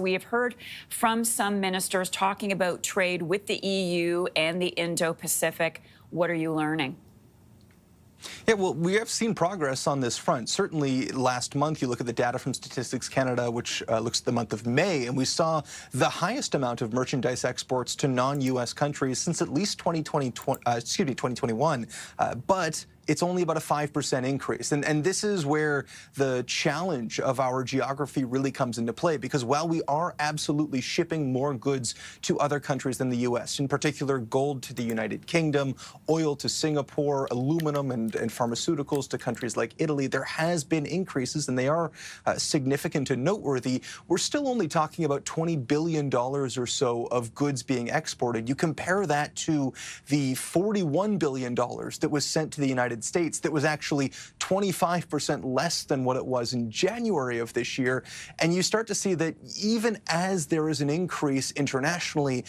we have heard from some ministers talking about trade with the EU and the Indo-Pacific. What are you learning? Yeah, well, we have seen progress on this front. Certainly last month, you look at the data from Statistics Canada, which looks at the month of May, and we saw the highest amount of merchandise exports to non-U.S. countries since at least 2021. But it's only about a 5% increase. And this is where the challenge of our geography really comes into play, because while we are absolutely shipping more goods to other countries than the U.S., in particular gold to the United Kingdom, oil to Singapore, aluminum and pharmaceuticals to countries like Italy, there has been increases, and they are significant and noteworthy. We're still only talking about $20 billion or so of goods being exported. You compare that to the $41 billion that was sent to the United States, that was actually 25% less than what it was in January of this year. And you start to see that even as there is an increase internationally,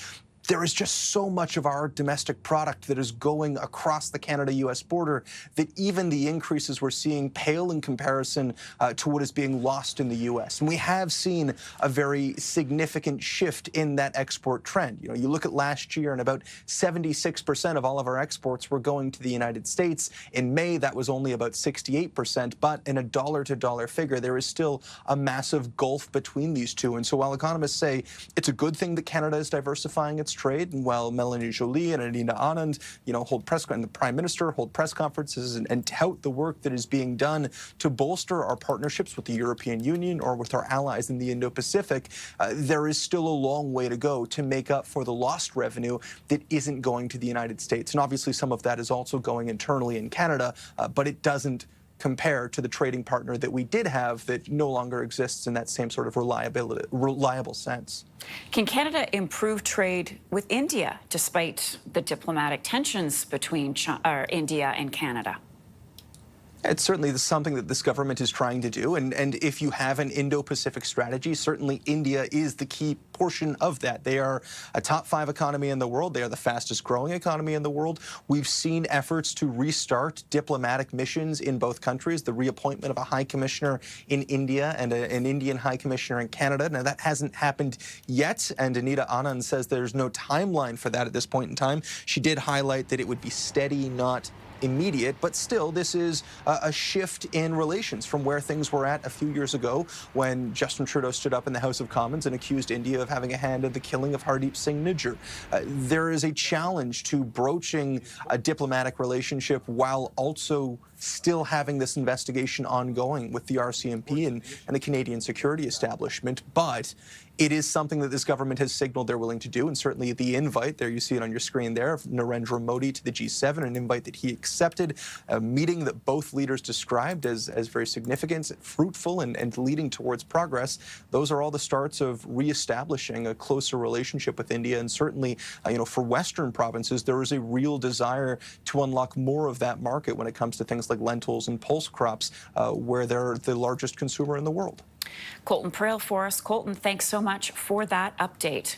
there is just so much of our domestic product that is going across the Canada-U.S. border that even the increases we're seeing pale in comparison to what is being lost in the U.S. And we have seen a very significant shift in that export trend. You know, you look at last year and about 76% of all of our exports were going to the United States. In May, that was only about 68%, but in a dollar-to-dollar figure, there is still a massive gulf between these two. And so while economists say it's a good thing that Canada is diversifying its trade, and while Melanie Joly and Anita Anand, and the Prime Minister hold press conferences and tout the work that is being done to bolster our partnerships with the European Union or with our allies in the Indo-Pacific, there is still a long way to go to make up for the lost revenue that isn't going to the United States. And obviously some of that is also going internally in Canada, but it doesn't compare to the trading partner that we did have that no longer exists in that same sort of reliable sense. Can Canada improve trade with India despite the diplomatic tensions between India and Canada? It's certainly something that this government is trying to do, and if you have an Indo-Pacific strategy, certainly India is the key portion of that. They are a top 5 economy in the world. They are the fastest growing economy in the world. We've seen efforts to restart diplomatic missions in both countries, the reappointment of a high commissioner in India and an Indian high commissioner in Canada. Now, that hasn't happened yet, and Anita Anand says there's no timeline for that at this point in time. She did highlight that it would be steady, not immediate, but still, this is a shift in relations from where things were at a few years ago when Justin Trudeau stood up in the House of Commons and accused India of having a hand in the killing of Hardeep Singh Nijjar. There is a challenge to broaching a diplomatic relationship while also still having this investigation ongoing with the RCMP and the Canadian security establishment, but it is something that this government has signaled they're willing to do, and certainly the invite, there you see it on your screen there, of Narendra Modi to the G7, an invite that he accepted, a meeting that both leaders described as very significant, fruitful, and leading towards progress. Those are all the starts of reestablishing a closer relationship with India, and certainly, for Western provinces, there is a real desire to unlock more of that market when it comes to things like lentils and pulse crops, where they're the largest consumer in the world. Colton Praill for us. Colton, thanks so much for that update.